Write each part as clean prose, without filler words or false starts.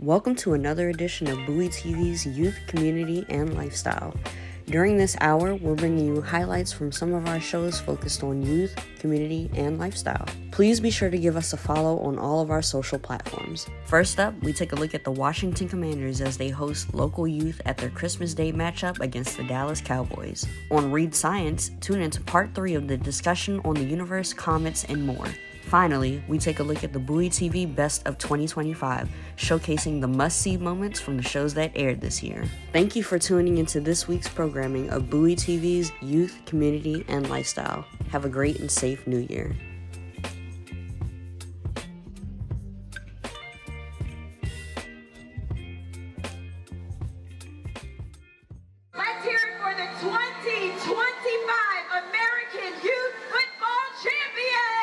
Welcome to another edition of Bowie TV's Youth, Community, and Lifestyle. During this hour, we're bringing you highlights from some of our shows focused on youth, community, and lifestyle. Please be sure to give us a follow on all of our social platforms. First up, we take a look at the Washington Commanders as they host local youth at their Christmas Day matchup against the Dallas Cowboys. On Read Science, tune into part 3 of the discussion on the universe, comets, and more. Finally, we take a look at the Bowie TV Best of 2025, showcasing the must-see moments from the shows that aired this year. Thank you for tuning into this week's programming of Bowie TV's Youth, Community, and Lifestyle. Have a great and safe New Year. Let's hear it for the 2025 American Youth Football Champions!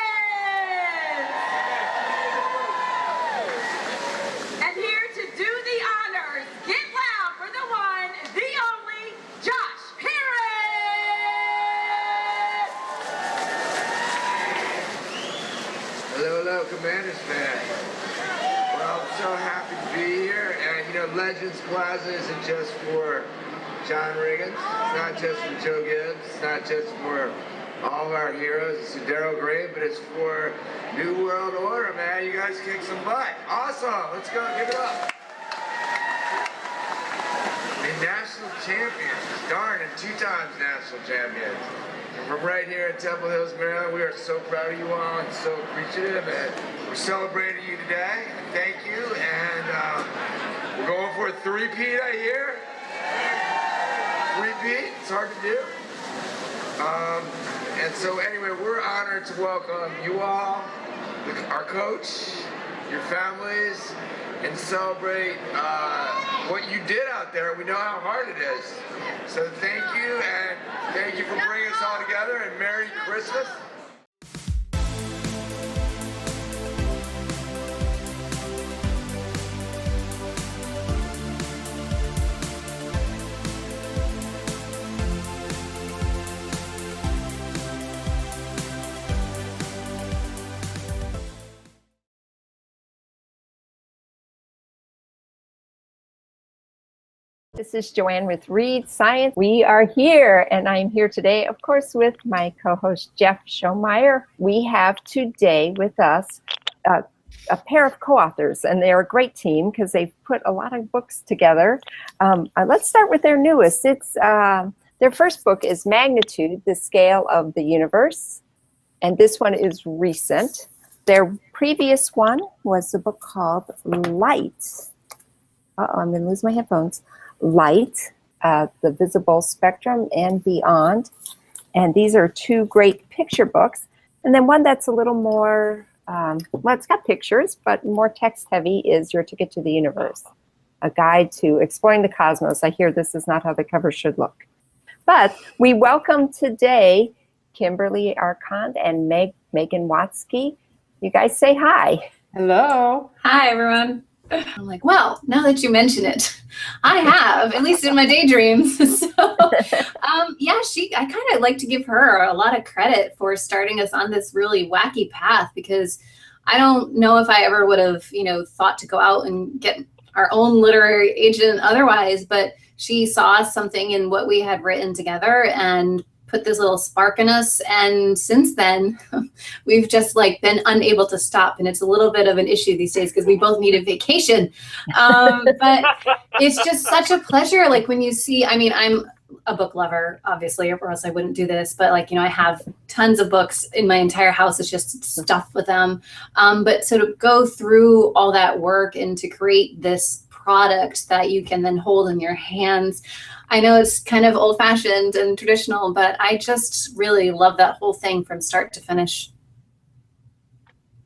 And here to do the honors, get loud for the one, the only, Josh Harris! Hello, Commanders fans. Well, I'm so happy to be here. And, Legends Plaza isn't just for John Riggins. It's not just for Joe Gibbs. It's not just for all of our heroes. It's for Daryl Gray, but it's for New World Order, man. You guys kick some butt. Awesome. Let's go. Give it up. The national champions. Darn, and 2 times national champions. And from right here in Temple Hills, Maryland, we are so proud of you all and so appreciative. And we're celebrating you today. Thank you. And we're going for a three-peat, I hear. Repeat, it's hard to do. And so anyway, we're honored to welcome you all, our coach, your families, and celebrate what you did out there. We know how hard it is. So thank you, and thank you for bringing us all together, and Merry Christmas. This is Joanne with Read Science. We are here, and I'm here today, of course, with my co-host, Jeff Schomeyer. We have today with us a pair of co-authors, and they're a great team because they've put a lot of books together. Let's start with their newest. It's their first book is Magnitude, the Scale of the Universe, and this one is recent. Their previous one was a book called Light. I'm going to lose my headphones. Light, the Visible Spectrum and Beyond. And these are 2 great picture books. And then one that's a little more, well, it's got pictures, but more text heavy is Your Ticket to the Universe, a guide to exploring the cosmos. I hear this is not how the cover should look. But we welcome today Kimberly Arcand and Megan Watsky. You guys say hi. Hello. Hi, everyone. I'm like, well, now that you mention it, I have, at least in my daydreams. So, I kind of like to give her a lot of credit for starting us on this really wacky path, because I don't know if I ever would have, thought to go out and get our own literary agent otherwise, but she saw something in what we had written together and put this little spark in us, and since then we've just been unable to stop, and it's a little bit of an issue these days because we both need a vacation, but it's just such a pleasure when you see, I'm a book lover, obviously, or else I wouldn't do this, but I have tons of books in my entire house. It's just stuffed with them, but so to go through all that work and to create this product that you can then hold in your hands. I know it's kind of old-fashioned and traditional, but I just really love that whole thing from start to finish.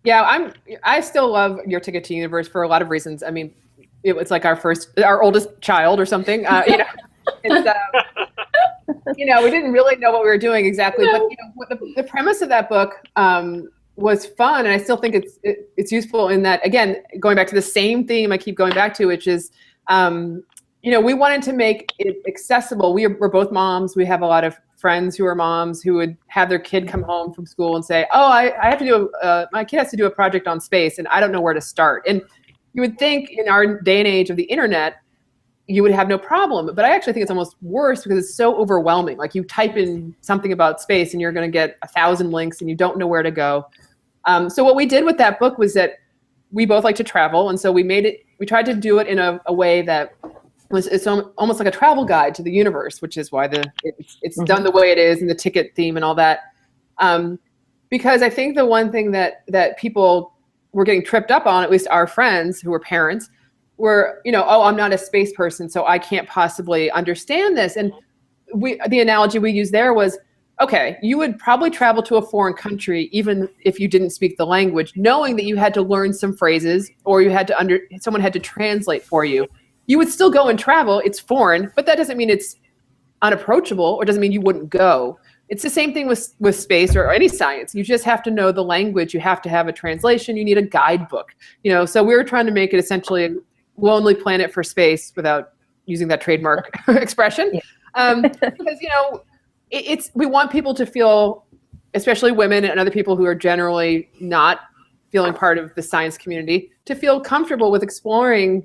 Yeah, I still love Your Ticket to the Universe for a lot of reasons. It's like our oldest child or something. It's, we didn't really know what we were doing exactly, but the premise of that book was fun, and I still think it's useful in that, again, going back to the same theme I keep going back to, which is, we wanted to make it accessible. We're both moms. We have a lot of friends who are moms who would have their kid come home from school and say, oh, I have to do my kid has to do a project on space, and I don't know where to start. And you would think in our day and age of the internet, you would have no problem. But I actually think it's almost worse because it's so overwhelming. Like you type in something about space and you're going to get 1,000 links and you don't know where to go. So what we did with that book was that we both like to travel. And so we tried to do it in a way that it's almost like a travel guide to the universe, which is why it's done the way it is and the ticket theme and all that. Because I think the one thing that people were getting tripped up on, at least our friends who were parents, were, oh, I'm not a space person, so I can't possibly understand this. And the analogy we used there was, okay, you would probably travel to a foreign country even if you didn't speak the language, knowing that you had to learn some phrases or someone had to translate for you. You would still go and travel. It's foreign, but that doesn't mean it's unapproachable or doesn't mean you wouldn't go. It's the same thing with space or any science. You just have to know the language. You have to have a translation. You need a guidebook. So we were trying to make it essentially a lonely planet for space without using that trademark expression. Yeah. Because we want people to feel, especially women and other people who are generally not feeling part of the science community, to feel comfortable with exploring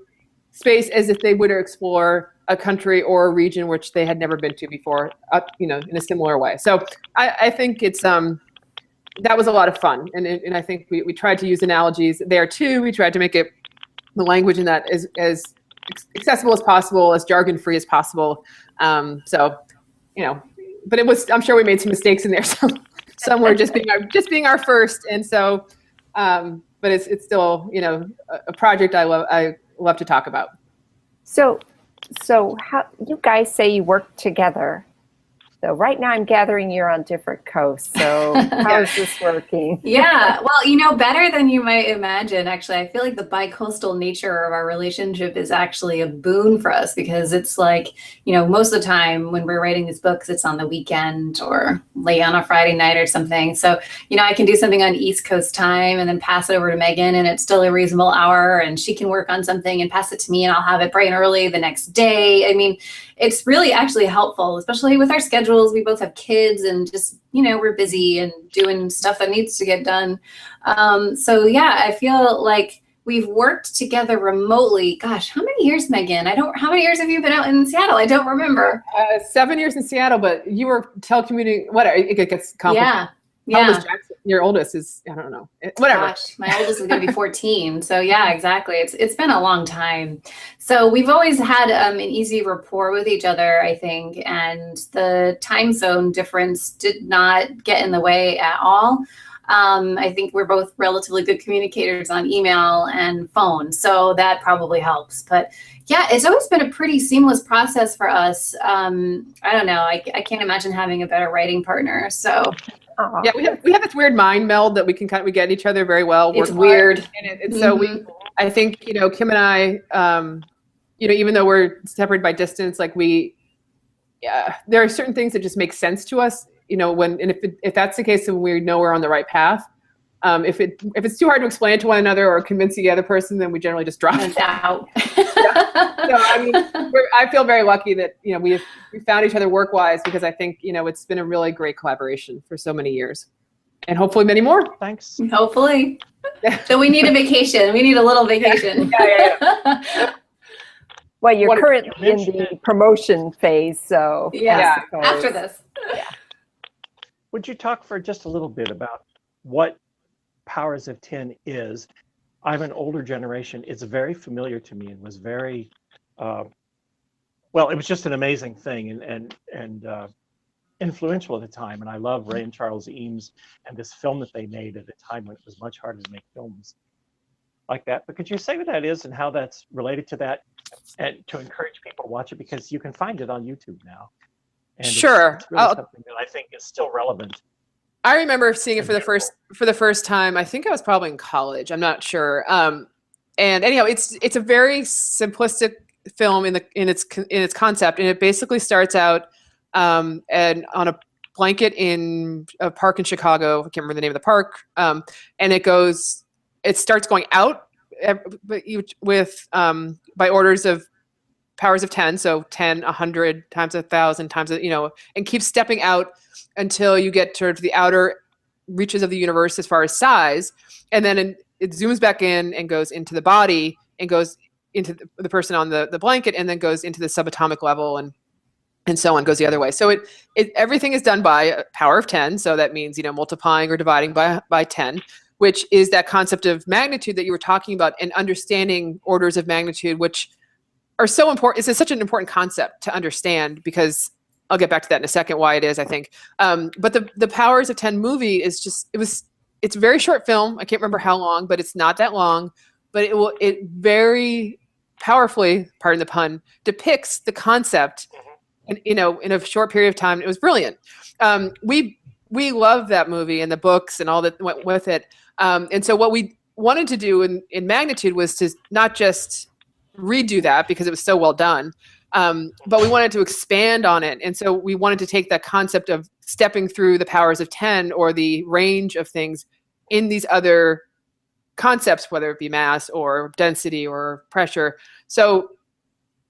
space as if they would explore a country or a region which they had never been to before, in a similar way. So I think it's that was a lot of fun, and I think we tried to use analogies there too. We tried to make it the language in that as accessible as possible, as jargon free as possible. But it was, I'm sure we made some mistakes in there. Some were just being our first, and so, but it's still a project I love to talk about. So how you guys say you work together? So right now I'm gathering you're on different coasts. So how is this working? Yeah, well, better than you might imagine. Actually, I feel like the bi-coastal nature of our relationship is actually a boon for us because it's like, most of the time when we're writing these books, it's on the weekend or late on a Friday night or something. So, I can do something on East Coast time and then pass it over to Megan and it's still a reasonable hour and she can work on something and pass it to me and I'll have it bright and early the next day. I mean, it's really actually helpful, especially with our schedules. We both have kids and just, we're busy and doing stuff that needs to get done. So yeah, I feel like we've worked together remotely. Gosh, how many years, Megan? How many years have you been out in Seattle? I don't remember. 7 years in Seattle, but you were telecommuting, whatever, it gets complicated. Yeah. Your oldest is, I don't know, whatever. Gosh, my oldest is going to be 14. So yeah, exactly. It's been a long time. So we've always had an easy rapport with each other, I think. And the time zone difference did not get in the way at all. I think we're both relatively good communicators on email and phone. So that probably helps. But yeah, it's always been a pretty seamless process for us. I don't know. I can't imagine having a better writing partner. So yeah, we have this weird mind meld that we get each other very well. It's weird. And so I think, Kim and I, even though we're separated by distance, like there are certain things that just make sense to us, if that's the case, then we know we're on the right path. If it's too hard to explain it to one another or convince the other person, then we generally just drop it out. So I feel very lucky that we found each other work-wise because I think it's been a really great collaboration for so many years, and hopefully many more. Thanks. Hopefully. So we need a vacation. We need a little vacation. Yeah. Well, you're currently in the promotion phase, so yeah. After this. Yeah. Would you talk for just a little bit about what Powers of 10 is? I'm an older generation. It's very familiar to me and was very, it was just an amazing thing and influential at the time. And I love Ray and Charles Eames and this film that they made at a time when it was much harder to make films like that. But could you say what that is and how that's related to that, and to encourage people to watch it, because you can find it on YouTube now. And sure. It's really something that I think is still relevant. I remember seeing it for the first time. I think I was probably in college. I'm not sure. And anyhow, it's a very simplistic film in its concept, and it basically starts out and on a blanket in a park in Chicago. I can't remember the name of the park. And it starts going out, with by orders of powers of 10, so 10, 100 times 1,000 times, and keeps stepping out until you get to the outer reaches of the universe as far as size, and then it zooms back in and goes into the body and goes into the person on the blanket, and then goes into the subatomic level, and so on, goes the other way. So everything is done by a power of 10. So that means, multiplying or dividing by 10, which is that concept of magnitude that you were talking about, and understanding orders of magnitude, which are so important. It's such an important concept to understand, because I'll get back to that in a second, why it is, I think. But the Powers of 10 movie is it's a very short film. I can't remember how long, but it's not that long, but it very powerfully, pardon the pun, depicts the concept in a short period of time. It was brilliant. We love that movie and the books and all that went with it. And so what we wanted to do in Magnitude was to not just redo that, because it was so well done, but we wanted to expand on it. And so we wanted to take that concept of stepping through the powers of 10, or the range of things in these other concepts, whether it be mass or density or pressure. So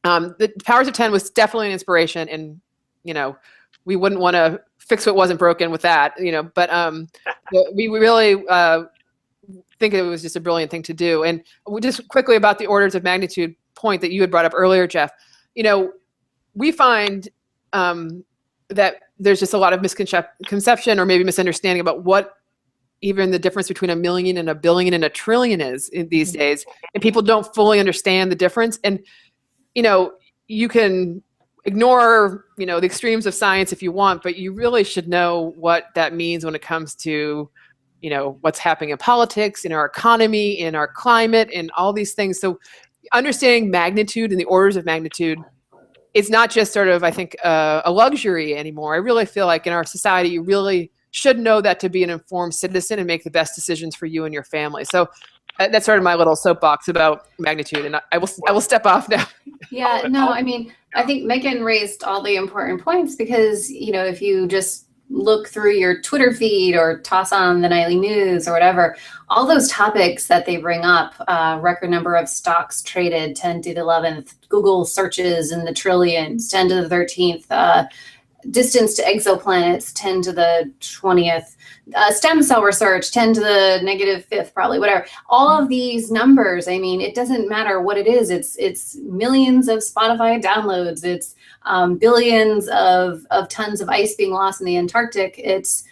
the powers of 10 was definitely an inspiration, and we wouldn't want to fix what wasn't broken with that, but we really think it was just a brilliant thing to do. And just quickly about the orders of magnitude point that you had brought up earlier, Jeff, we find that there's just a lot of misconception, or maybe misunderstanding, about what even the difference between a million and a billion and a trillion is in these days. And people don't fully understand the difference. And, you can ignore, the extremes of science if you want, but you really should know what that means when it comes to, what's happening in politics, in our economy, in our climate, and all these things. So understanding magnitude and the orders of magnitude, it's not just sort of, I think, a luxury anymore. I really feel like in our society, you really should know that to be an informed citizen and make the best decisions for you and your family. So that's sort of my little soapbox about magnitude, and I will step off now. Yeah, no, I mean, I think Megan raised all the important points, because, if you just look through your Twitter feed or toss on the nightly news or whatever, all those topics that they bring up, record number of stocks traded, 10 to the 11th, Google searches in the trillions, 10 to the 13th, distance to exoplanets, 10 to the 20th, stem cell research, 10 to the negative 5th, probably, whatever. All of these numbers, I mean, it doesn't matter what it is. It's millions of Spotify downloads. It's billions of tons of ice being lost in the Antarctic. It's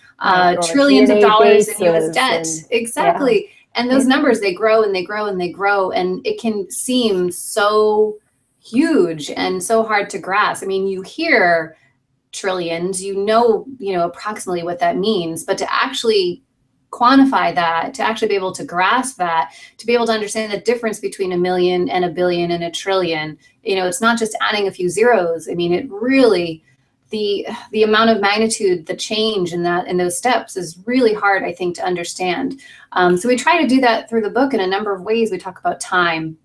trillions of dollars in U.S. debt. Exactly. Yeah. And those numbers, they grow and they grow and they grow. And it can seem so huge and so hard to grasp. I mean, you hear trillions, approximately what that means, but to actually quantify that, to actually be able to grasp that, to be able to understand the difference between a million and a billion and a trillion, it's not just adding a few zeros. I mean, it really, the amount of magnitude, the change in those steps is really hard, I think, to understand. So we try to do that through the book in a number of ways. We talk about time.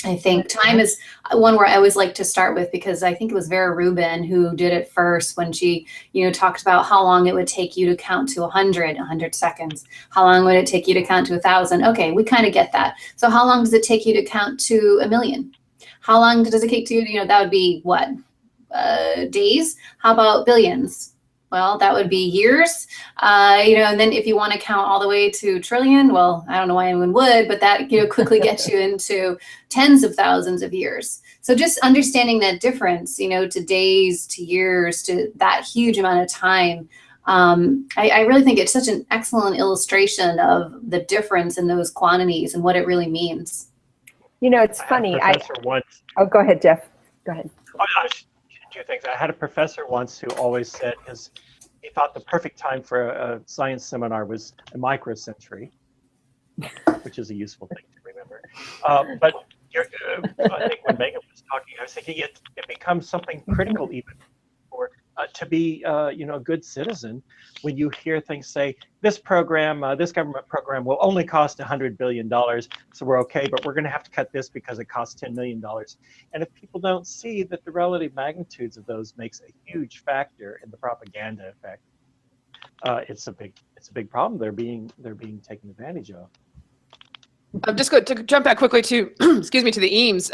I think time is one where I always like to start with, because I think it was Vera Rubin who did it first, when she, talked about how long it would take you to count to 100 seconds. How long would it take you to count to 1,000? Okay, we kind of get that. So how long does it take you to count to 1,000,000? How long does it take to, that would be what? Days? How about billions? Well, that would be years, and then if you want to count all the way to trillion, well, I don't know why anyone would, but that, quickly gets you into tens of thousands of years. So just understanding that difference, to days, to years, to that huge amount of time. I really think it's such an excellent illustration of the difference in those quantities and what it really means. It's funny. Oh, go ahead, Jeff. Go ahead. Two things. I had a professor once who always said, because he thought the perfect time for a science seminar was a microcentury, which is a useful thing to remember. But I think when Megan was talking, I was thinking it becomes something critical even for to be a good citizen when you hear things say, this program, this government program will only cost $100 billion, so we're okay, but we're going to have to cut this because it costs $10 million. And if people don't see that the relative magnitudes of those makes a huge factor in the propaganda effect, it's a big problem. They're being taken advantage of. I'm just going to jump back quickly to excuse me, to the Eames.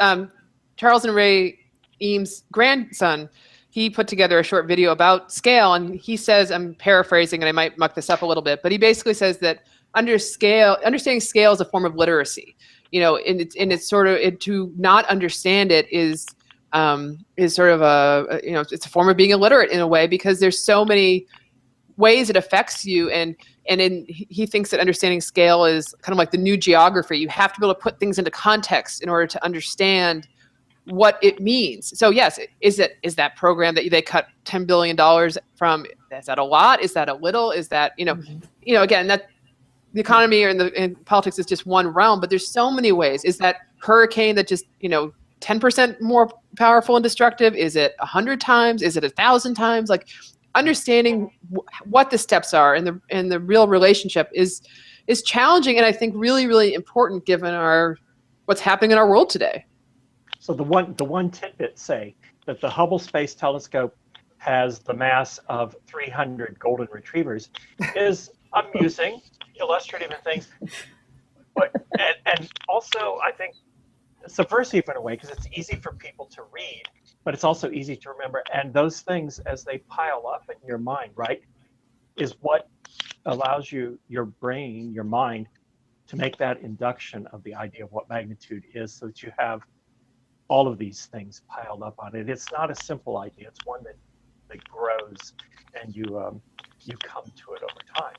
Charles and Ray Eames' grandson, he put together a short video about scale, and he says, I'm paraphrasing and I might muck this up a little bit, but he basically says that understanding scale is a form of literacy. it's sort of, to not understand it is sort of it's a form of being illiterate in a way, because there's so many ways it affects you. And he thinks that understanding scale is kind of like the new geography. You have to be able to put things into context in order to understand what it means. So yes, is that program that they cut $10 billion from, is that a lot? Is that a little? Is that, again, that the economy and politics is just one realm, but there's so many ways. Is that hurricane that just, 10% more powerful and destructive? Is it 100 times? Is it 1,000 times? Like, understanding what the steps are and the real relationship is challenging, and I think really, really important given what's happening in our world today. So the one tidbit say that the Hubble Space Telescope has the mass of 300 golden retrievers is amusing, illustrative and things, but and also I think subversive in a way, because it's easy for people to read, but it's also easy to remember. And those things, as they pile up in your mind, right, is what allows your brain, your mind, to make that induction of the idea of what magnitude is, so that you have all of these things piled up on it. It's not a simple idea. It's one that grows, and you come to it over time.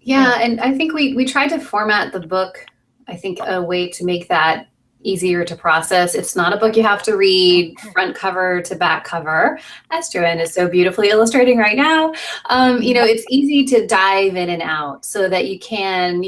Yeah, and I think we tried to format the book, I think, a way to make that easier to process. It's not a book you have to read front cover to back cover, as Joanne is so beautifully illustrating right now. It's easy to dive in and out, so that you can,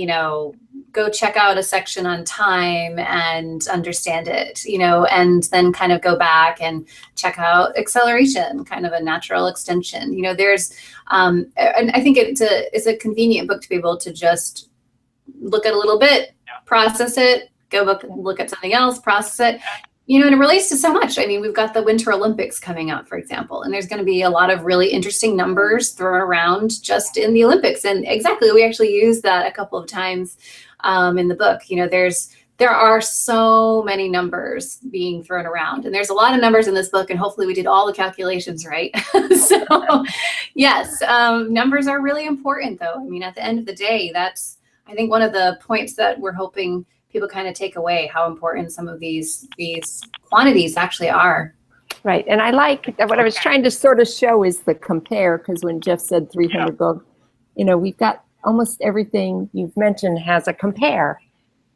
go check out a section on time and understand it, and then kind of go back and check out acceleration, kind of a natural extension. There's, and I think it's a convenient book to be able to just look at a little bit, process it, go look at something else, process it, and it relates to so much. I mean, we've got the Winter Olympics coming up, for example, and there's going to be a lot of really interesting numbers thrown around just in the Olympics. And exactly, we actually used that a couple of times in the book. There are so many numbers being thrown around, and there's a lot of numbers in this book, and hopefully we did all the calculations right. So yes, numbers are really important, though. I mean, at the end of the day, that's, I think, one of the points that we're hoping people kind of take away, how important some of these quantities actually are. Right. And I like what I was trying to sort of show is the compare, because when Jeff said 300 gold, we've got almost everything you've mentioned has a compare,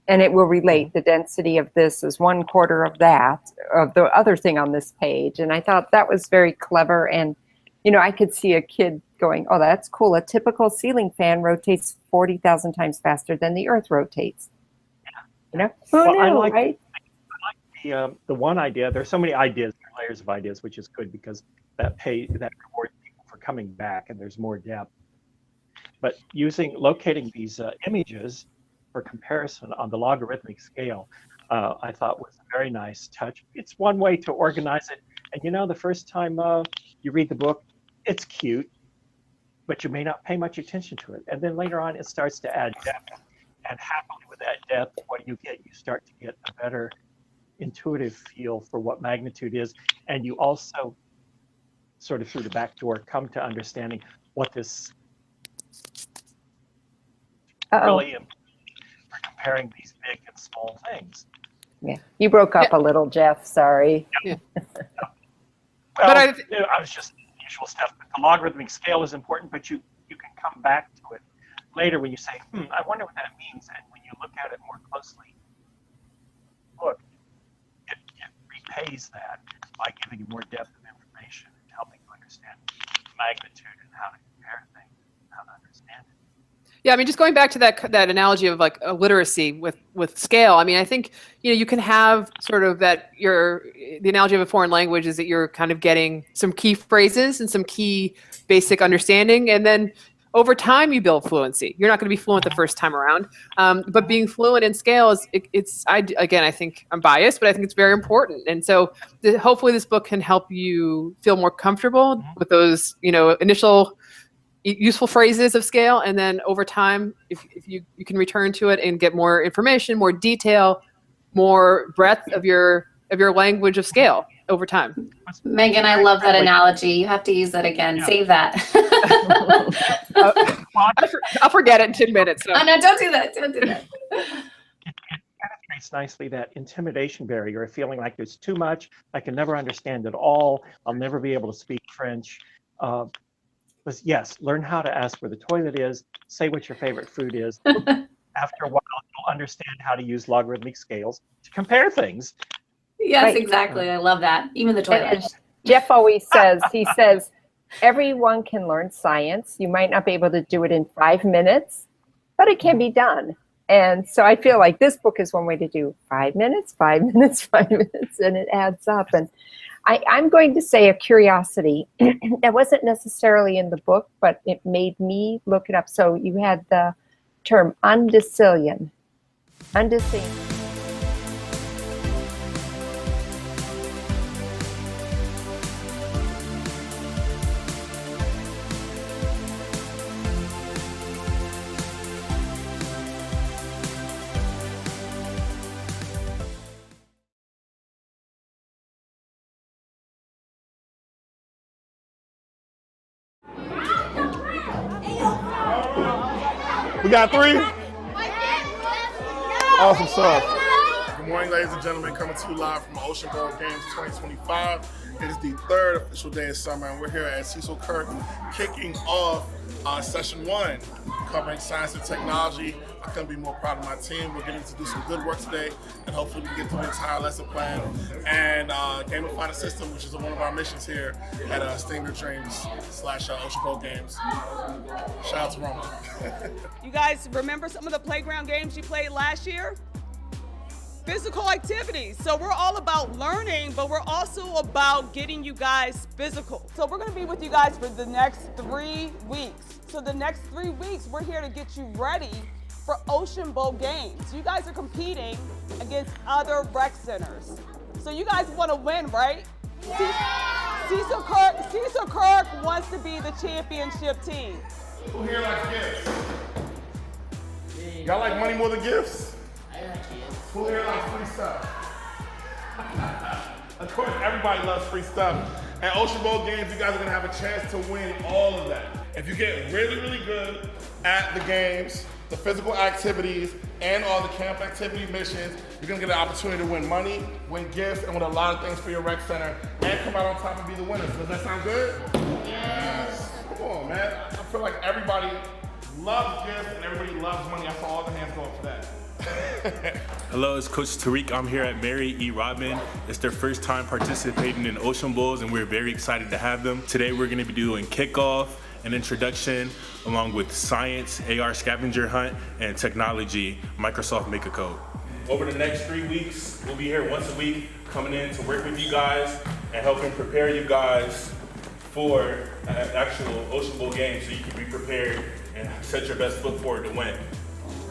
and it will relate. The density of this is 1/4 of that, of the other thing on this page. And I thought that was very clever. And, I could see a kid going, oh, that's cool. A typical ceiling fan rotates 40,000 times faster than the Earth rotates. I like the one idea. There's so many ideas, layers of ideas, which is good, because that rewards people for coming back, and there's more depth. But locating these images for comparison on the logarithmic scale, I thought was a very nice touch. It's one way to organize it. And the first time you read the book, it's cute, but you may not pay much attention to it. And then later on, it starts to add depth. And happily, with that depth, what you start to get a better intuitive feel for what magnitude is. And you also, sort of through the back door, come to understanding what this really is for comparing these big and small things. Yeah, you broke up a little, Jeff. Sorry. Yeah. Well, I was just usual stuff. But the logarithmic scale is important, but you can come back to it later when you say, I wonder what that means. And when you look at it more closely, it repays that by giving you more depth of information and helping you understand magnitude and how to compare things, how to understand it. Yeah, I mean, just going back to that analogy of like literacy with scale. I mean, I think you can have sort of the analogy of a foreign language is that you're kind of getting some key phrases and some key basic understanding, and then over time you build fluency. You're not going to be fluent the first time around, but being fluent in scale I think I'm biased, but I think it's very important. And so hopefully this book can help you feel more comfortable with those initial useful phrases of scale, and then over time, if you can return to it and get more information, more detail, more breadth of your language of scale over time. Megan, I love that analogy. You have to use that again. Yeah. Save that. I'll forget it in 10 minutes. So. Oh, no, don't do that. Don't do that. It kind of illustrates nicely that intimidation barrier of feeling like there's too much, I can never understand it all, I'll never be able to speak French. But yes, learn how to ask where the toilet is, say what your favorite food is. After a while, you'll understand how to use logarithmic scales to compare things. Yes, Right. exactly. I love that. Even the And toilet. as Jeff always says, he says, everyone can learn science. You might not be able to do it in 5 minutes, but it can be done. And so I feel like this book is one way to do 5 minutes, 5 minutes, 5 minutes, and it adds up. And I'm going to say a curiosity that wasn't necessarily in the book, but it made me look it up. So you had the term undecillion. Undecillion. We got 3? Awesome stuff. Good morning, ladies and gentlemen. Coming to you live from Ocean Bowl Games 2025. It is the 3rd official day of summer, and we're here at Cecil Kirk kicking off session 1, covering science and technology. I couldn't be more proud of my team. We're getting to do some good work today, and hopefully we can get through the entire lesson plan and gamify the system, which is one of our missions here at Steam Your Dreams / Ocean Bowl Games. Shout out to Roma. You guys remember some of the playground games you played last year? Physical activities. So we're all about learning, but we're also about getting you guys physical. So we're gonna be with you guys for the next 3 weeks. So the next 3 weeks, we're here to get you ready for Ocean Bowl games. You guys are competing against other rec centers. So you guys wanna win, right? Yeah. Cecil Kirk wants to be the championship team. Who here likes gifts? Y'all like money more than gifts? Who here likes free stuff? Of course, everybody loves free stuff. At Ocean Bowl games, you guys are gonna have a chance to win all of that. If you get really, really good at the games, the physical activities, and all the camp activity missions, you're gonna get an opportunity to win money, win gifts, and win a lot of things for your rec center, and come out on top and be the winners. Does that sound good? Yes. Come on, man. I feel like everybody loves gifts and everybody loves money. I saw all the hands going for that. Hello, it's Coach Tariq. I'm here at Mary E. Rodman. It's their first time participating in Ocean Bowls, and we're very excited to have them. Today we're going to be doing kickoff, an introduction, along with science, AR scavenger hunt, and technology, Microsoft Make a Code. Over the next 3 weeks, we'll be here once a week, coming in to work with you guys and helping prepare you guys for actual Ocean Bowl games so you can be prepared and set your best foot forward to win.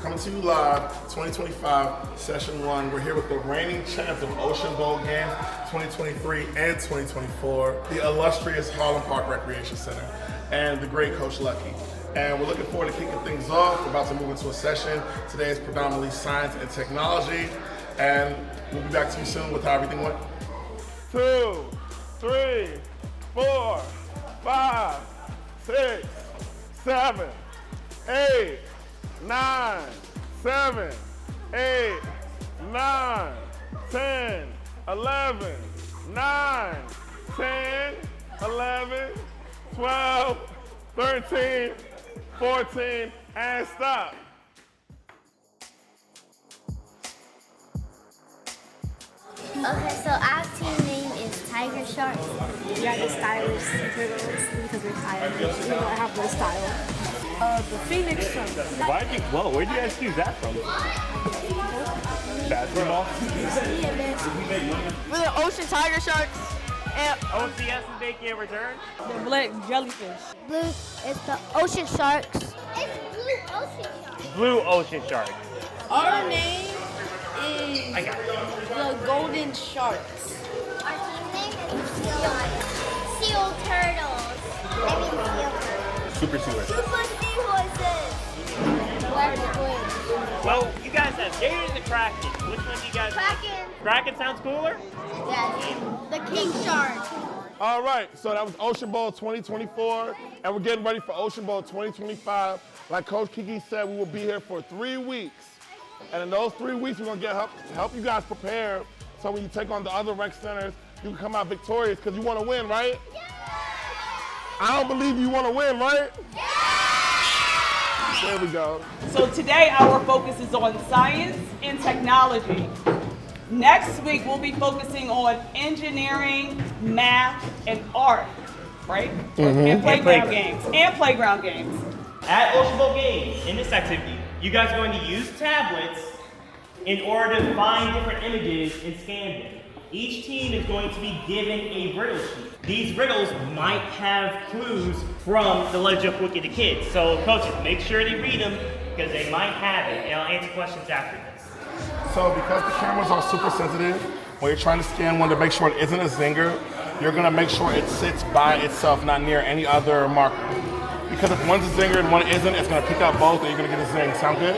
Coming to you live, 2025, session 1. We're here with the reigning champs of Ocean Bowl games 2023 and 2024, the illustrious Harlem Park Recreation Center, and the great Coach Lucky. And we're looking forward to kicking things off. We're about to move into a session. Today is predominantly science and technology, and we'll be back to you soon with how everything went. 2, 3, 4, 5, 6, 7, 8, 9, 7, 8, 9, 10, 11, 9, 10, 11, 12, 13, 14, and stop. Okay, so our team name is Tiger Sharks. We are the stylish turtles because we're stylish. We don't have no style. The Phoenix Sharks. Where did you guys choose that from? Basketball? We're the Ocean Tiger Sharks. And OCS is making a return? the Black Jellyfish. Blue is the Ocean Sharks. It's Blue Ocean Sharks. Blue Ocean Shark. Our name is the Golden Sharks. Our team name is Seal Turtles. I mean Seal Turtles. Super Sewer. Super Seahorses. Black Twins. Well, you guys have Gators and Kraken. Which one do you guys Kraken. Kraken sounds cooler? Yes. The King Shark. All right, so that was Ocean Bowl 2024, and we're getting ready for Ocean Bowl 2025. Like Coach Kiki said, we will be here for 3 weeks. And in those 3 weeks, we're gonna help you guys prepare so when you take on the other rec centers, you can come out victorious because you want to win, right? Yeah. I don't believe you want to win, right? Yeah. There we go. So today our focus is on science and technology. Next week we'll be focusing on engineering, math, and art, right? And playground games. And playground games. At Ocean Bowl Games, in this activity, you guys are going to use tablets in order to find different images and scan them. Each team is going to be given a riddle sheet. These riddles might have clues from the Legend of Wiki the Kid. So coaches, make sure they read them because they might have it, and I'll answer questions after this. So because the cameras are super sensitive, when you're trying to scan one to make sure it isn't a zinger, you're gonna make sure it sits by itself, not near any other marker. Because if one's a zinger and one isn't, it's gonna pick up both and you're gonna get a zing. Sound good?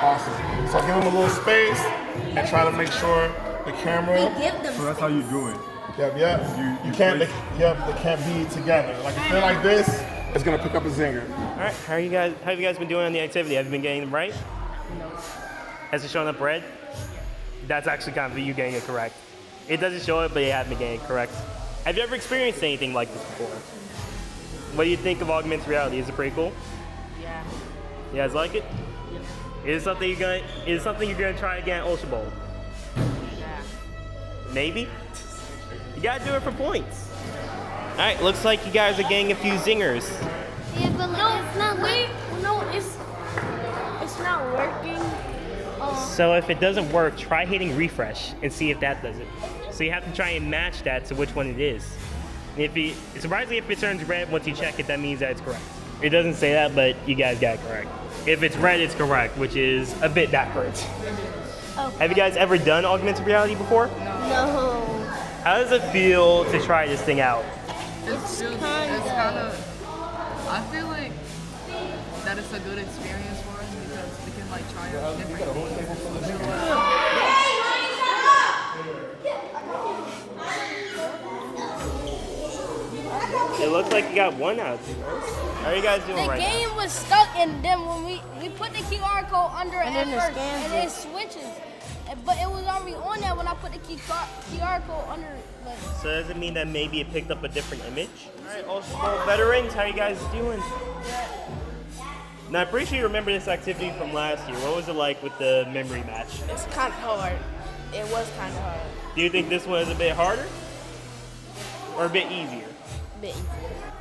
Awesome. So give them a little space and try to make sure the camera. So that's how you do it. Yep. You can't. They can't be together. Like if they're like this, it's gonna pick up a zinger. All right, how have you guys been doing on the activity? Have you been getting them right? No. Has it shown up red? That's actually kind of you getting it correct. It doesn't show it, but you have been getting it correct. Have you ever experienced anything like this before? What do you think of augmented reality? Is it pretty cool? Yeah. You guys like it? Yeah. Is it something you're gonna try again at Ocean Bowl? Yeah. Maybe? You gotta do it for points. All right, looks like you guys are getting a few zingers. Yeah, but it's not wait. No, it's not working. So if it doesn't work, try hitting refresh and see if that does it. So you have to try and match that to which one it is. Surprisingly, if it turns red once you check it, that means that it's correct. It doesn't say that, but you guys got it correct. If it's red, it's correct, which is a bit backwards. Okay. Have you guys ever done augmented reality before? No. How does it feel to try this thing out? It's kind of. I feel like that it's a good experience for us because we can like try out different things. It looks like you got one out there. How are you guys doing right now? The game was stuck, and then when we put the QR code under it at first, and it switches. But it was already on there when I put the QR code under it. Like. So does it mean that maybe it picked up a different image? All right, Ocean Bowl veterans, how are you guys doing? Now, I'm pretty sure you remember this activity from last year. What was it like with the memory match? It's kind of hard. It was kind of hard. Do you think this one is a bit harder? Or a bit easier? A bit easier.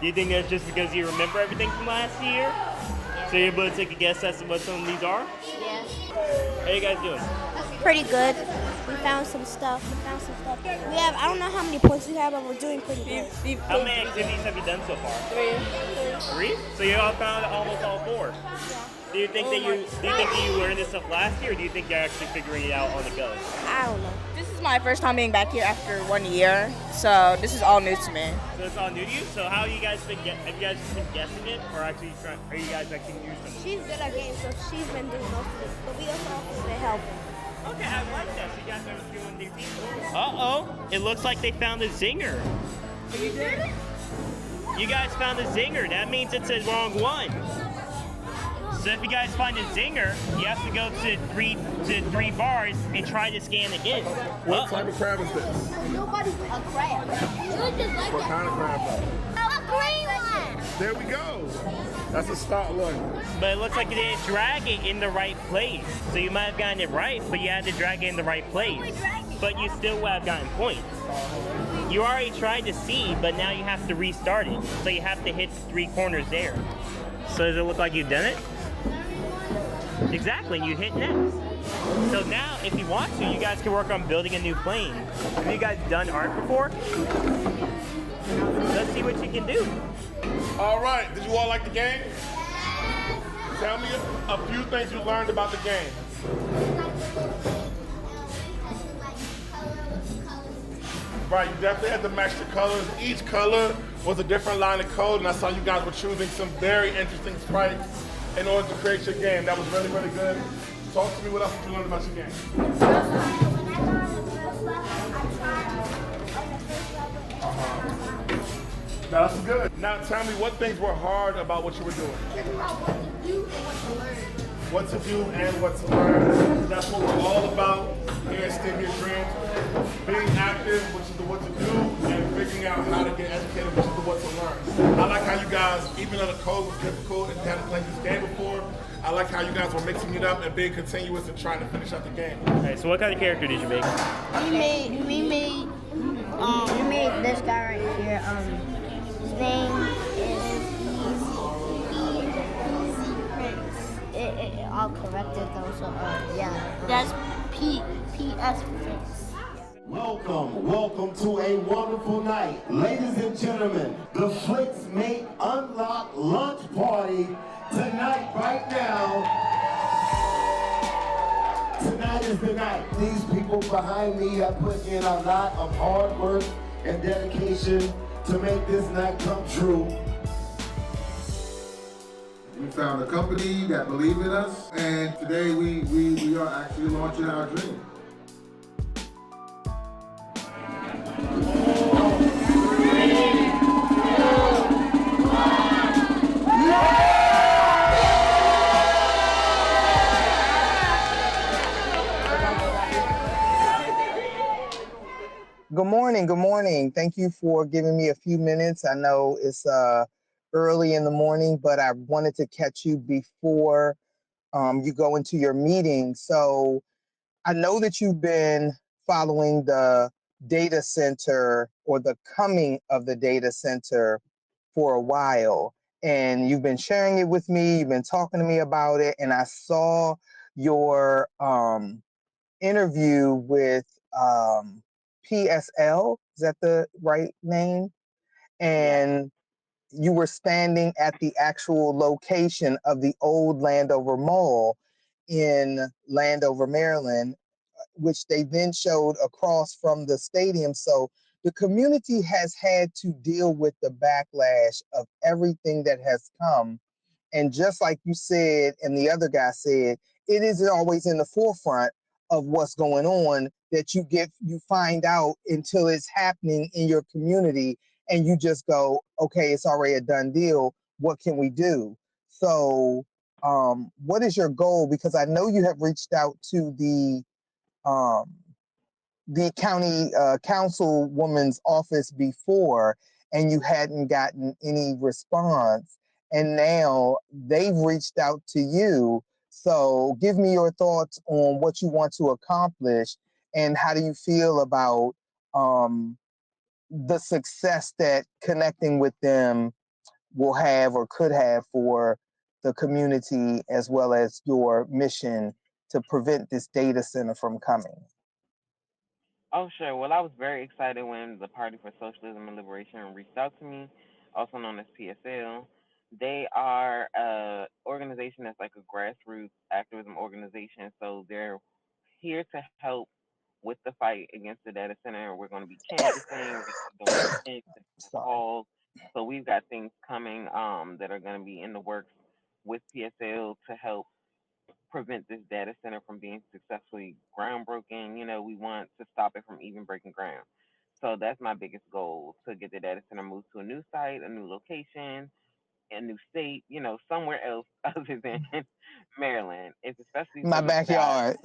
Do you think that's just because you remember everything from last year? Yeah. So you're able to take a guess as to what some of these are? Yeah. How are you guys doing? Pretty good. We found some stuff. We have, I don't know how many points we have, but we're doing pretty good. How many activities have you done so far? 3. 3? So you all found almost all 4. Yeah. Do you think that you learned this stuff last year, or do you think you're actually figuring it out on the go? I don't know. This is my first time being back here after 1 year, so this is all new to me. So it's all new to you? So how have you guys been guessing it, or are you guys actually using it? She's good at games, so she's been doing most of it. But we also have been helping. Okay, I like that. So you guys are doing their team. Uh-oh. It looks like they found a zinger. You did it? You guys found a zinger. That means it's a wrong one. So if you guys find a zinger, you have to go to three bars and try to scan again. What type of crab is this? Nobody's a crab. What kind of crab though? A green one. There we go. That's a start one. But it looks like you didn't drag it in the right place. So you might have gotten it right, but you had to drag it in the right place. But you still would have gotten points. You already tried to see, but now you have to restart it. So you have to hit the 3 corners there. So does it look like you've done it? Exactly, you hit next. So now, if you want to, you guys can work on building a new plane. Have you guys done art before? Let's see what you can do. All right, did you all like the game? Tell me a few things you learned about the game. Right, you definitely had to match the colors. Each color was a different line of code, and I saw you guys were choosing some very interesting sprites in order to create your game. That was really, really good. Talk to me, what else did you learn about your game? That's good. Now tell me what things were hard about what you were doing. what to do and what to learn. That's what we're all about here at Stick Your Dreams. Being active, which is the what to do, and figuring out how to get educated, which is the what to learn. I like how you guys, even though the code was difficult and you hadn't played this game before, I like how you guys were mixing it up and being continuous and trying to finish out the game. Alright, so what kind of character did you make? We made this guy right here. His name is I'll correct it though. So yeah, that's PS Prince. Welcome to a wonderful night. Ladies and gentlemen, the Flicks Mate Unlock Lunch Party tonight, right now. Tonight is the night. These people behind me have put in a lot of hard work and dedication to make this night come true. We found a company that believed in us, and today we are actually launching our dream. Good morning. Thank you for giving me a few minutes. I know it's early in the morning, but I wanted to catch you before you go into your meeting. So I know that you've been following the data center or the coming of the data center for a while, and you've been sharing it with me. You've been talking to me about it, and I saw your interview with PSL. Is that the right name? And you were standing at the actual location of the old Landover Mall in Landover, Maryland, which they then showed across from the stadium. So the community has had to deal with the backlash of everything that has come. And just like you said, and the other guy said, it isn't always in the forefront of what's going on that you find out until it's happening in your community, and you just go, okay, it's already a done deal. What can we do? So what is your goal? Because I know you have reached out to the county councilwoman's office before, and you hadn't gotten any response. And now they've reached out to you. So give me your thoughts on what you want to accomplish, and how do you feel about the success that connecting with them will have or could have for the community, as well as your mission to prevent this data center from coming? Oh, sure. Well, I was very excited when the Party for Socialism and Liberation reached out to me, also known as PSL. They are an organization that's like a grassroots activism organization. So they're here to help with the fight against the data center. We're going to be canvassing, we're going to be doing calls. So we've got things coming that are going to be in the works with PSL to help prevent this data center from being successfully groundbroken. You know, we want to stop it from even breaking ground. So that's my biggest goal, to get the data center moved to a new site, a new location, a new state, you know, somewhere else other than Maryland. It's especially My backyard.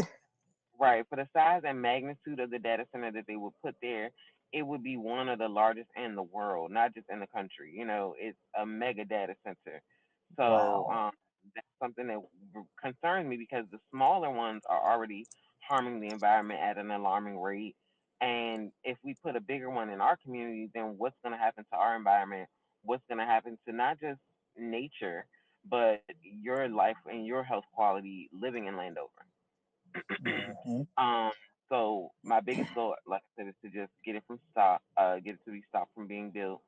Right. For the size and magnitude of the data center that they would put there, it would be one of the largest in the world, not just in the country. You know, it's a mega data center. So Wow. that's something that concerns me, because the smaller ones are already harming the environment at an alarming rate. And if we put a bigger one in our community, then what's going to happen to our environment? What's going to happen to not just nature, but your life and your health quality living in Landover? Um, so my biggest goal, like I said, is to just get it to be stopped from being built,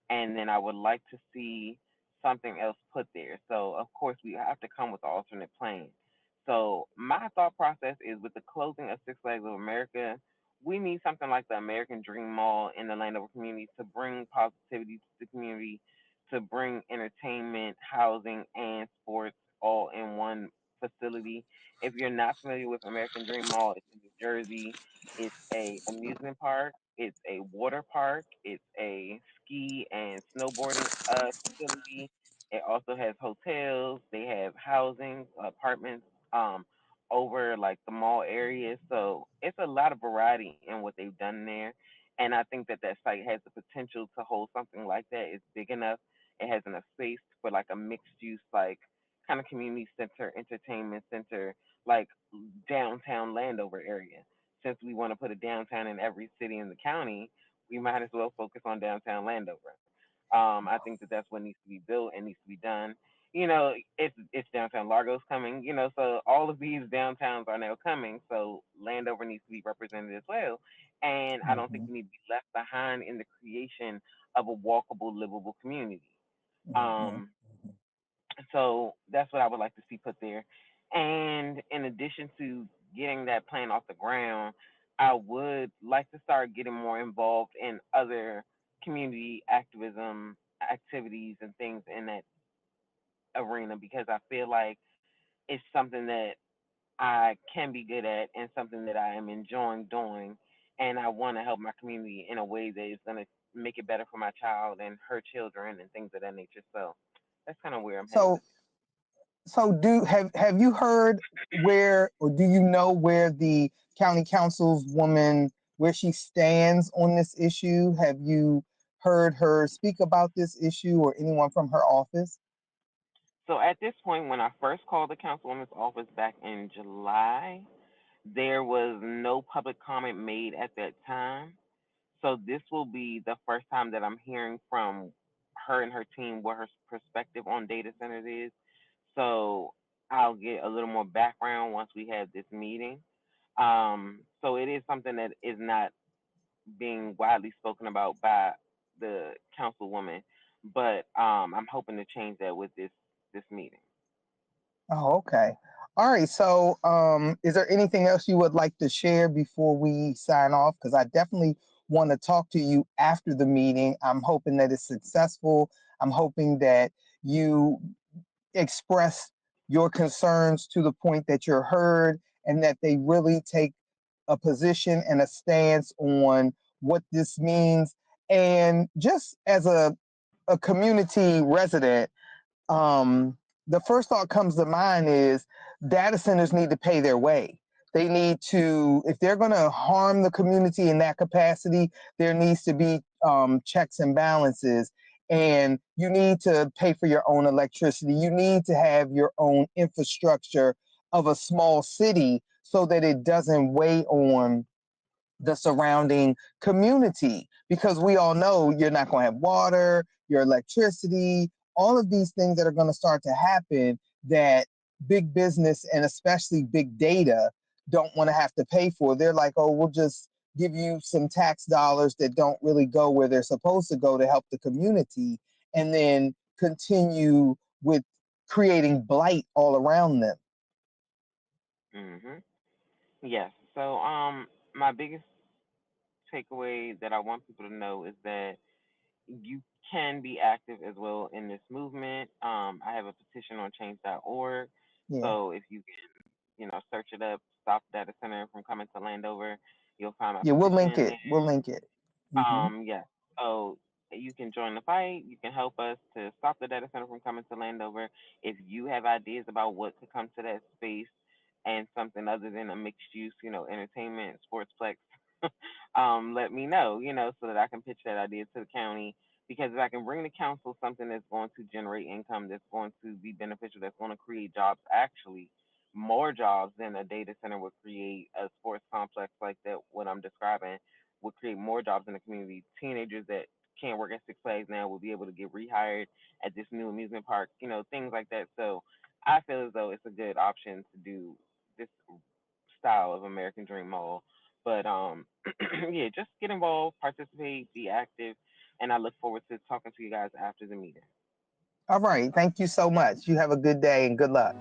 and then I would like to see something else put there. So of course we have to come with an alternate plan. So my thought process is, with the closing of Six Flags of America, we need something like the American Dream Mall in the Landover community to bring positivity to the community, to bring entertainment, housing, and sports all in one facility. If you're not familiar with American Dream Mall, it's in New Jersey. It's a amusement park. It's a water park. It's a ski and snowboarding facility. It also has hotels. They have housing, apartments, um, over like the mall area. So it's a lot of variety in what they've done there. And I think that that site has the potential to hold something like that. It's big enough. It has enough space for like a mixed use, like kind of community center, entertainment center, like downtown Landover area. Since we want to put a downtown in every city in the county, we might as well focus on downtown Landover. I think that that's what needs to be built and needs to be done. It's downtown Largo's coming. So all of these downtowns are now coming. So Landover needs to be represented as well. And I don't think we need to be left behind in the creation of a walkable, livable community. Um, so that's what I would like to see put there. And in addition to getting that plan off the ground, I would like to start getting more involved in other community activism activities and things in that arena because I feel like it's something that I can be good at and something that I am enjoying doing. And I want to help my community in a way that is going to make it better for my child and her children and things of that nature. So that's kind of where I'm headed So, with it. have you heard where, or do you know where the county council's woman, where she stands on this issue? Have you heard her speak about this issue or anyone from her office? So at this point, when I first called the councilwoman's office back in July, there was no public comment made at that time. So this will be the first time that I'm hearing from her and her team what her perspective on data centers is. So I'll get a little more background once we have this meeting. So it is something that is not being widely spoken about by the councilwoman, but I'm hoping to change that with this meeting. Oh, okay. All right. So, is there anything else you would like to share before we sign off? Because I definitely want to talk to you after the meeting. I'm hoping that it's successful. I'm hoping that you express your concerns to the point that you're heard and that they really take a position and a stance on what this means. And just as a community resident, the first thought comes to mind is data centers need to pay their way. They need to, if they're going to harm the community in that capacity, there needs to be checks and balances. And you need to pay for your own electricity. You need to have your own infrastructure of a small city so that it doesn't weigh on the surrounding community, because we all know you're not going to have water, your electricity, all of these things that are going to start to happen that big business and especially big data don't want to have to pay for. They're like, oh, we'll just give you some tax dollars that don't really go where they're supposed to go to help the community, and then continue with creating blight all around them. Yes. So my biggest takeaway that I want people to know is that you can be active as well in this movement. I have a petition on change.org. Yeah. So if you can, search it up, stop data center from coming to Landover, you'll find my Yeah, we'll petition link in it. We'll link it. Yeah. So you can join the fight. You can help us to stop the data center from coming to Landover. If you have ideas about what could come to that space and something other than a mixed use, entertainment, sportsplex, let me know, so that I can pitch that idea to the county. Because if I can bring the council something that's going to generate income, that's going to be beneficial, that's going to create jobs, actually more jobs than a data center would create, a sports complex like that, what I'm describing, would create more jobs in the community. Teenagers that can't work at Six Flags now will be able to get rehired at this new amusement park, things like that. So I feel as though it's a good option to do this style of American Dream Mall. But yeah, just get involved, participate, be active, and I look forward to talking to you guys after the meeting. All right. Thank you so much. You have a good day and good luck.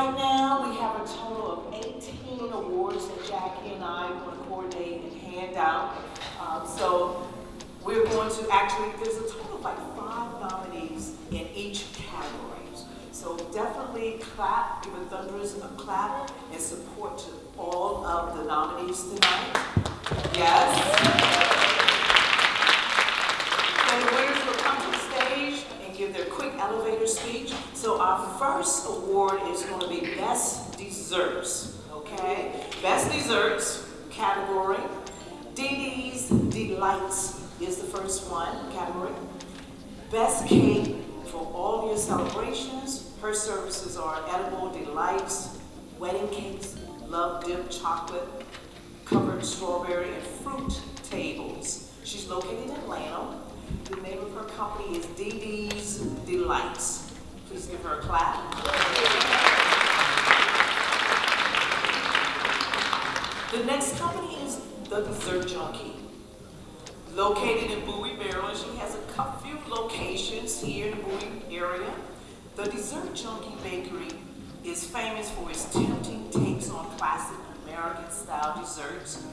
right now, we have a total of 18 awards that Jackie and I want to coordinate and hand out. So we're going to actually, there's a total of like 5 nominees in each category. So definitely clap, give a thunderous clap and support to all of the nominees tonight. Yes. Then the winners will come to the stage and give their quick elevator speech. So our first award is going to be Best Desserts, okay? Best Desserts category. Dee Dee's Delights is the first one category. Best Cake for all your celebrations. Her services are edible delights, wedding cakes, love dipped chocolate, covered strawberry, and fruit tables. She's located in Atlanta. The name of her company is Dee Dee's Delights. Please give her a clap. The next company is The Dessert Junkie. Located in Bowie, Maryland, she has a few locations here in the Bowie area. The Dessert Junkie Bakery is famous for its tempting takes on classic American-style desserts.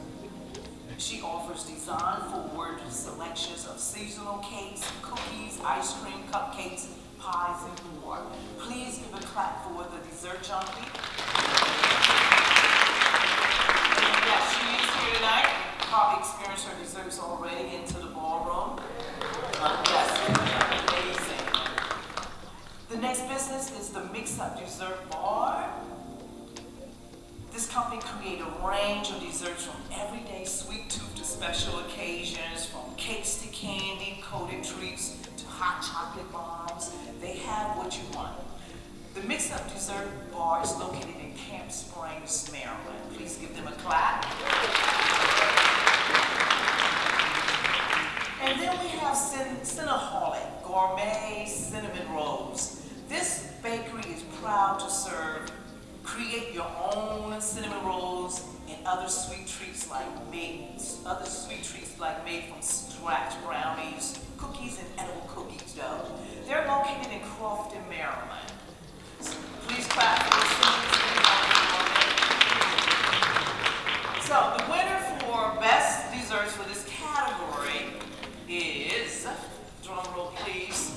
She offers design-forward selections of seasonal cakes, cookies, ice cream, cupcakes, pies, and more. Please give a clap for the Dessert Junkie. Yes, she is here tonight. Probably experienced her desserts already into the ballroom. Yes, amazing. The next business is the Mix-Up Dessert Bar. This company creates a range of desserts from everyday sweet tooth to special occasions, from cakes to candy, coated treats to hot chocolate bombs. They have what you want. The Mix-Up Dessert Bar is located in Camp Springs, Maryland. Please give them a clap. And then we have Cinnaholic Gourmet Cinnamon Rolls. This bakery is proud to create your own cinnamon rolls and other sweet treats like made from scratch brownies, cookies, and edible cookies dough. They're located in Crofton, Maryland. So please clap for the So the winner for best desserts for this category is, drum roll please,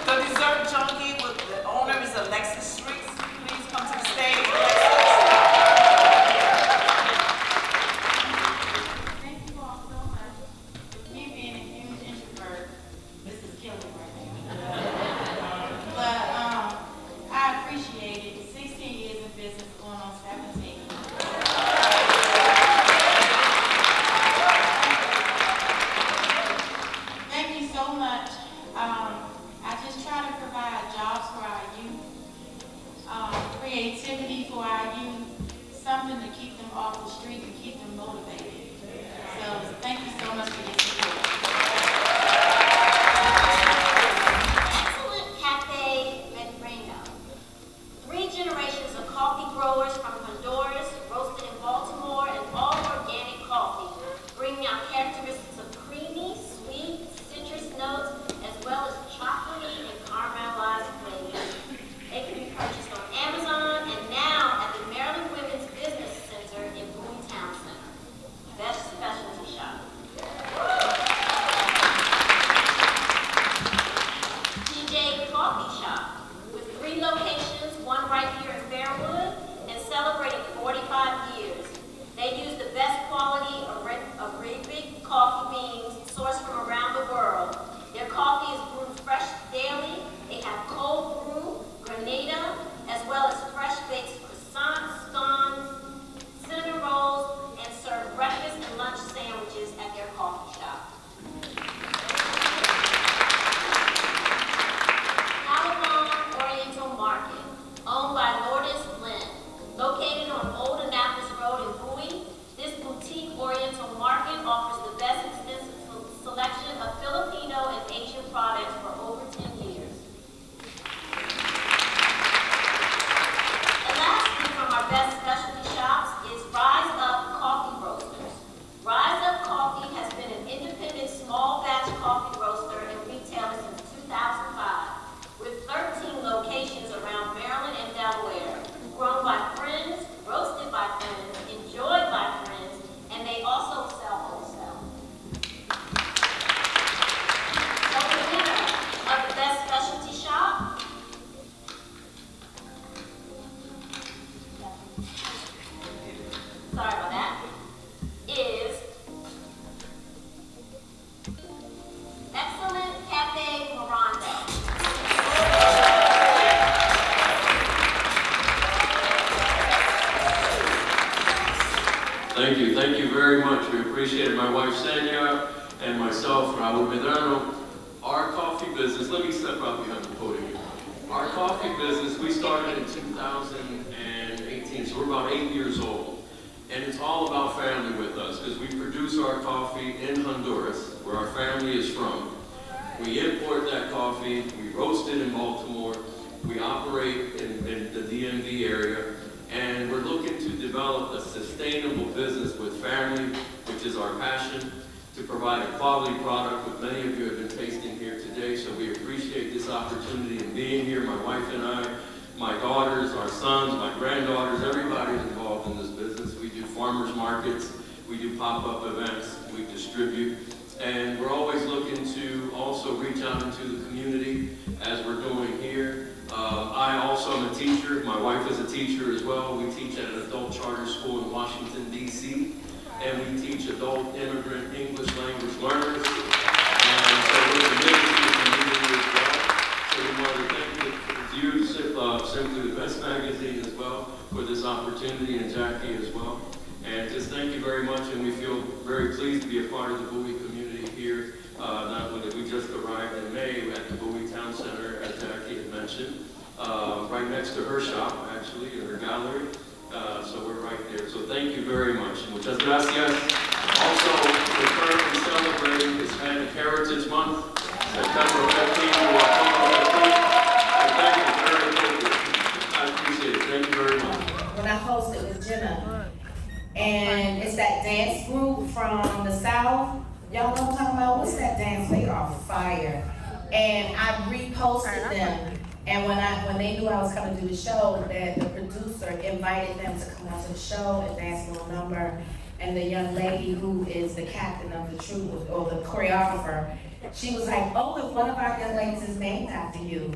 the Dessert Junkie, the owner is Alexis Streets. Please come to the stage, Alexis. Thank you all so much. With me being a huge introvert, this is killing right now. But I appreciate it. 16 years in business, going on 17. Thank you so much. I just try to provide jobs for our youth, creativity for our youth, something to keep them off the street and keep them motivated. So thank you so much for your support. Excellent Cafe Medreno. 3 generations of coffee growers from Honduras, roasted in Baltimore, and all organic coffee, bringing out characteristics of creamy, sweet, citrus notes, as well as chocolatey and caramelized flavors. They can be purchased on Amazon and now at the Maryland Women's Business Center in Bowie Town Center. Best specialty shop. appreciate it. My wife Sanya and myself, Raul Medrano. Our coffee business, let me step out behind the podium. Our coffee business, we started in 2018, so we're about 8 years old. And it's all about family with us, because we produce our coffee in Honduras, where our family is from. We import that coffee, we roast it in Baltimore, we operate in the DMV area, and we're looking to develop a sustainable business with family, which is our passion, to provide a quality product, which many of you have been tasting here today. So we appreciate this opportunity in being here. My wife and I, my daughters, our sons, my granddaughters, everybody's involved in this business. We do farmers markets, we do pop-up events, we distribute, and we're always looking to also reach out into the community as we're doing here. I also am a teacher. My wife is a teacher as well. We teach at an adult charter school in Washington, D.C., and we teach adult immigrant English language learners. And so we're committed to the community as well. So we want to thank you, Simply the Best magazine as well, for this opportunity, and Jackie as well. And just thank you very much, and we feel very pleased to be a part of the Bowie community here. Not only we just arrived in May at the Bowie Town Center, as Jackie had mentioned, right next to her shop, actually, in her gallery. So we're right there. So thank you very much. Muchas gracias. Also, we're currently celebrating Hispanic Heritage Month, September 15th to October 15th. So thank you very much. I appreciate it. Thank you very much. When I hosted with Jenna, and it's that dance group from the South. Y'all know what I'm talking about? What's that dance? They are fire. And I reposted them. And when they knew I was coming to do the show, that the producer invited them to come onto the show and dance a little number. And the young lady who is the captain of the troupe, or the choreographer, she was like, "Oh, if one of our young ladies is named after you."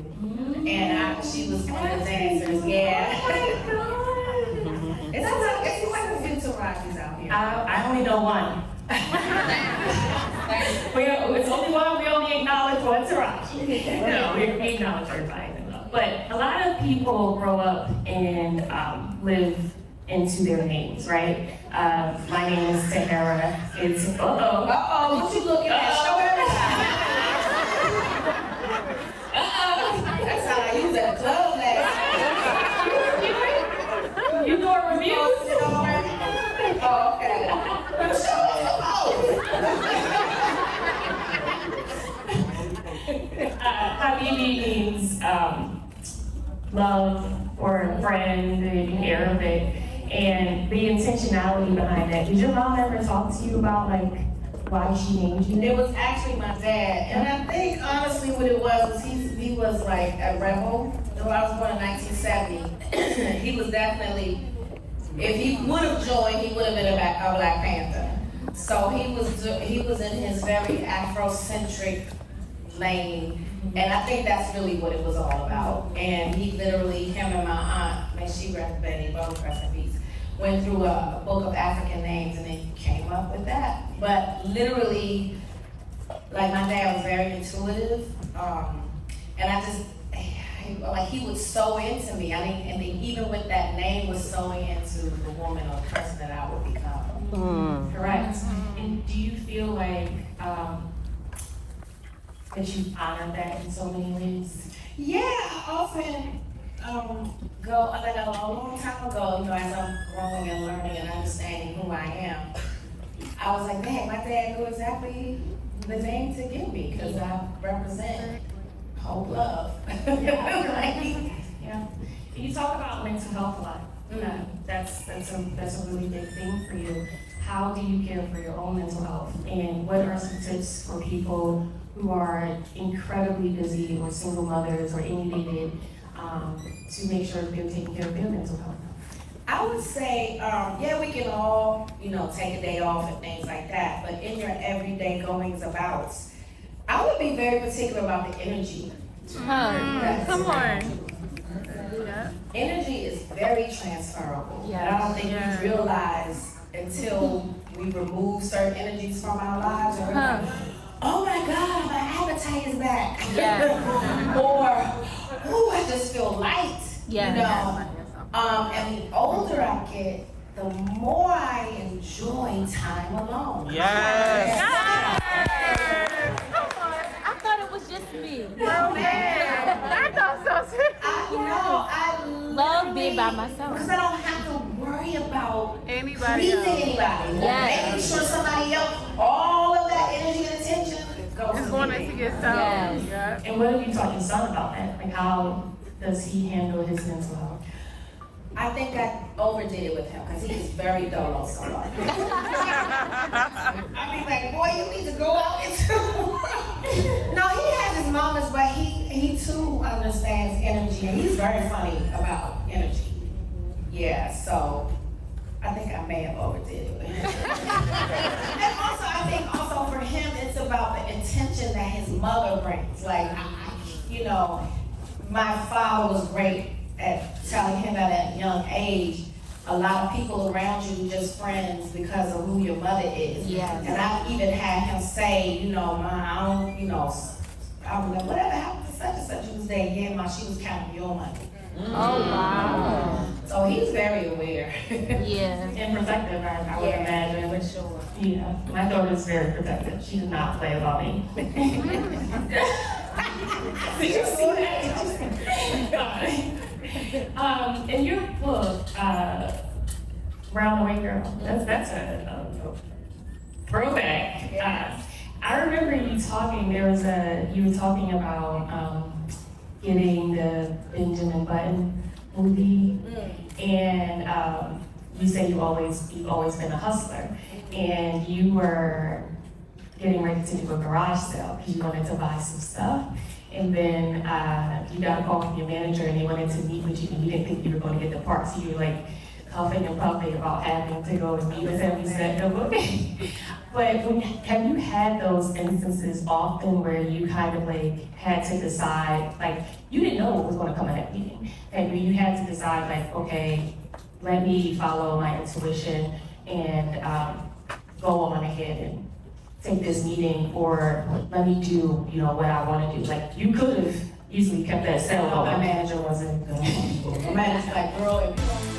And she was one of the dancers. Yeah. It's like a few Taraji's out here. I only know one. It's only one. We only acknowledge one Taraji. No, we acknowledge everybody. But a lot of people grow up and live into their names, right? My name is Sahara. It's what you looking at? Show everybody. That's how I use that club last. You know a review? Oh, okay. Habibi means love or friend in Arabic, and the intentionality behind that. Did your mom ever talk to you about why she named you? It was actually my dad, and I think honestly what it was he was like a rebel. Though I was born in 1970, he was definitely. If he would have joined, he would have been a Black Panther. So he was in his very Afrocentric lane, and I think that's really what it was all about. And he literally, him and my aunt, may she rest Betty, both rest in peace, went through a book of African names and they came up with that. But literally, like my dad was very intuitive, and I just, he was so into me. I mean, and even with that name was sewing into the woman or the person that I would become. Correct. And do you feel like that you honor that in so many ways? Yeah, I often go, like a long time ago, as I'm growing and learning and understanding who I am, I was like, man, my dad knew exactly the name to give me because I represent whole love. Yeah. You talk about mental health a lot. That's a really big thing for you. How do you care for your own mental health? And what are some tips for people who are incredibly busy or single mothers or inundated to make sure they're taking care of their mental health? I would say, we can all, take a day off and things like that, but in your everyday goings abouts, I would be very particular about the energy. Come on. Energy is very transferable. Yes. And I don't think we realize until we remove certain energies from our lives. Or oh my God, my appetite is back. Yeah. Or, I just feel light. Yeah. And the older I get, the more I enjoy time alone. Yes. I thought it was just me. No, man. I thought so too. I love being by myself. Because I don't have to worry about Anybody pleasing else. anybody. Yes. Making sure somebody else, all of that energy and attention goes It's to going me. to get done. Yes. Yeah. And what have you taught your son about that? Like, how does he handle his mental health? I think I overdid it with him because he is very dull on somebody. I be like, boy, you need to go out into the world. No, he has his moments, but he too understands energy, and he's very funny about energy. Yeah, so I think I may have overdid it with him. And also, I think also for him, it's about the intention that his mother brings. Like, you know, my father was great at telling him at a young age, a lot of people around you are just friends because of who your mother is. Yes. And I even had him say, you know, Ma, I don't, you know, I was like, whatever happened to such and such? He was there, yeah, Ma, she was counting your money. Oh, wow. So he's very aware. Yeah. And protective, I would imagine. For sure. Yeah, my daughter's very protective. She does not play about me. Did you see that? In your book, Round the Way Girl, that's a throwback. I remember you talking. You were talking about getting the Benjamin Button movie, and you say you've always been a hustler, and you were getting ready to do a garage sale because you wanted to buy some stuff. And then you got a call from your manager and they wanted to meet with you and you didn't think you were going to get the part. So you were like huffing and puffing about having to go and meet with him. You said, no, okay. But have you had those instances often where you kind of like had to decide, like you didn't know what was going to come at that meeting. And when you had to decide like, okay, let me follow my intuition and go on ahead and take this meeting, or let me do, you know, what I want to do. Like, you could have easily kept that sale, but my manager wasn't. My manager's like, girl, if you don't